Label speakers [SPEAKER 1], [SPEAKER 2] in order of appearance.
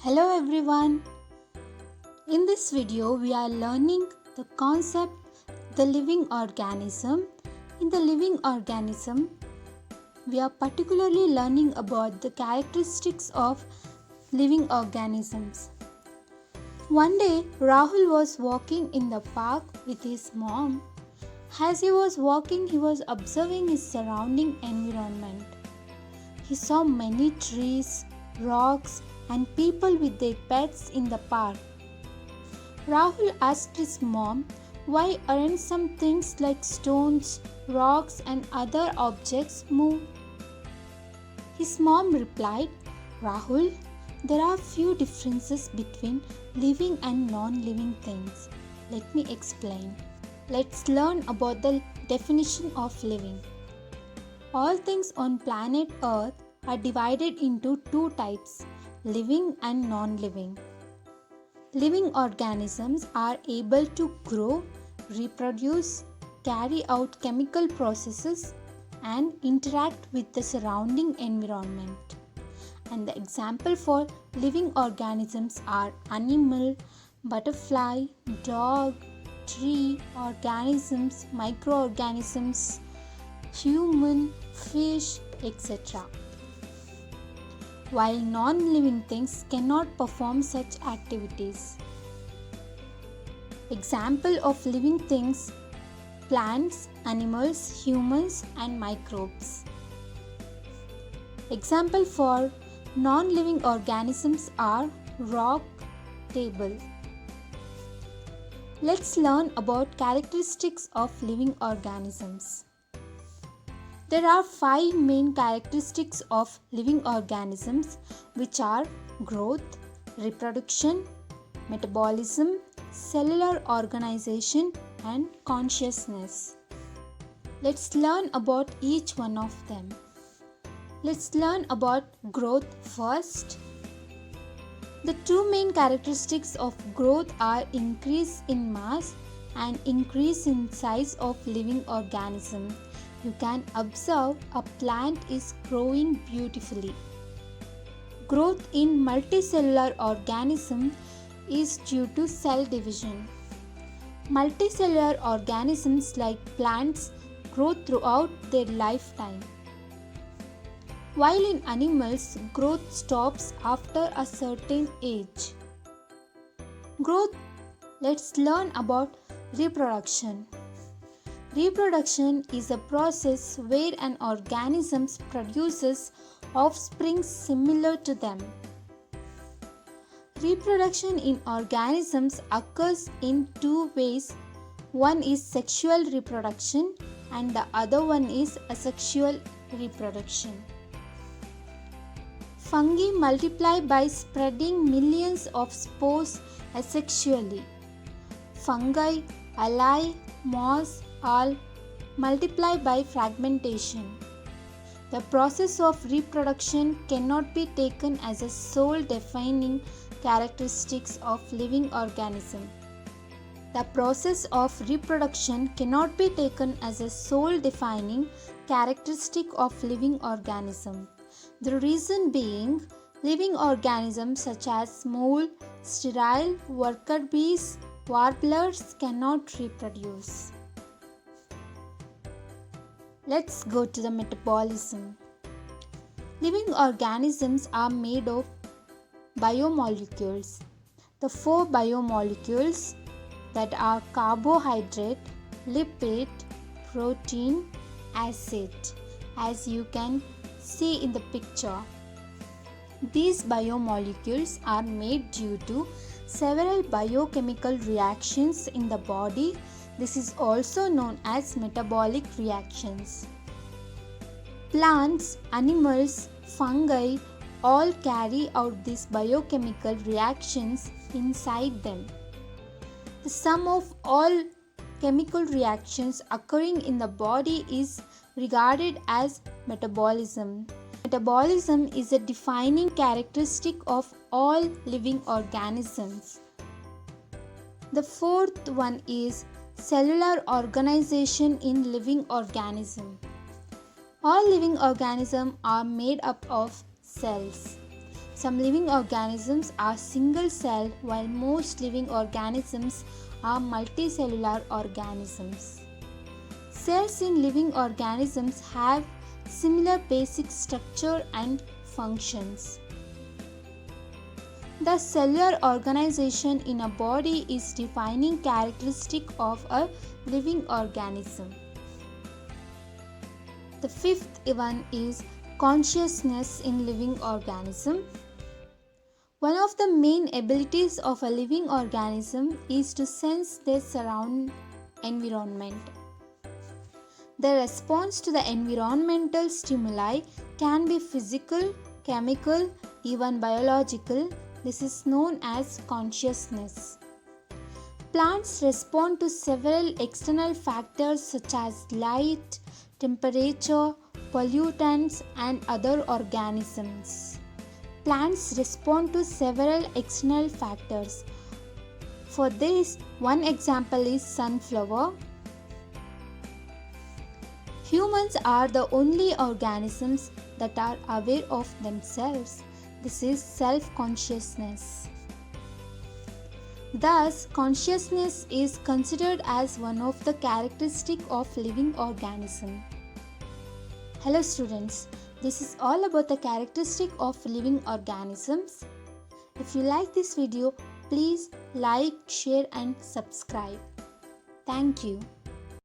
[SPEAKER 1] Hello everyone. In this video we are learning the concept the living organism. In the living organism we are particularly learning about the characteristics of living organisms. One day Rahul was walking in the park with his mom. As he was walking he was observing his surrounding environment. He saw many trees, rocks and people with their pets in the park. Rahul asked his mom why aren't some things like stones, rocks and other objects move? His mom replied, Rahul, there are few differences between living and non-living things. Let me explain. Let's learn about the definition of living. All things on planet Earth are divided into two types, living and non-living. Living organisms are able to grow, reproduce, carry out chemical processes and interact with the surrounding environment. And the example for living organisms are animal, butterfly, dog, tree, organisms, microorganisms, human, fish, etc. While non-living things cannot perform such activities. Example of living things: plants, animals, humans and microbes. Example for non-living organisms are rock, table. Let's learn about characteristics of living organisms. There are 5 main characteristics of living organisms, which are growth, reproduction, metabolism, cellular organization and consciousness. Let's learn about each one of them. Let's learn about growth first. The two main characteristics of growth are increase in mass and increase in size of living organism. You can observe a plant is growing beautifully. Growth in multicellular organism is due to cell division. Multicellular organisms like plants grow throughout their lifetime. While in animals, growth stops after a certain age. Let's learn about reproduction. Reproduction is a process where an organism produces offspring similar to them. Reproduction in organisms occurs in two ways. One is sexual reproduction and the other one is asexual reproduction. Fungi multiply by spreading millions of spores asexually. Fungi, algae, moss, all multiply by fragmentation. The process of reproduction cannot be taken as a sole defining characteristics of living organism. The process of reproduction cannot be taken as a sole defining characteristic of living organism. The reason being, living organisms such as mole, sterile, worker bees, warblers cannot reproduce. Let's go to the metabolism. Living organisms are made of biomolecules. The 4 biomolecules that are carbohydrate, lipid, protein, acid, as you can see in the picture. These biomolecules are made due to several biochemical reactions in the body. This is also known as metabolic reactions. Plants, animals, fungi all carry out these biochemical reactions inside them. The sum of all chemical reactions occurring in the body is regarded as metabolism. Metabolism is a defining characteristic of all living organisms. The fourth one is cellular organization in living organism. All living organisms are made up of cells. Some living organisms are single cell while most living organisms are multicellular organisms. Cells in living organisms have similar basic structure and functions. The cellular organization in a body is defining characteristic of a living organism. The fifth one is consciousness in living organism. One of the main abilities of a living organism is to sense their surrounding environment. The response to the environmental stimuli can be physical, chemical, even biological. This is known as consciousness. Plants respond to several external factors such as light, temperature, pollutants, and other organisms. Plants respond to several external factors. For this, one example is sunflower. Humans are the only organisms that are aware of themselves. This is self-consciousness. Thus, consciousness is considered as one of the characteristics of living organism. Hello students, this is all about the characteristic of living organisms. If you like this video, please like, share and subscribe. Thank you.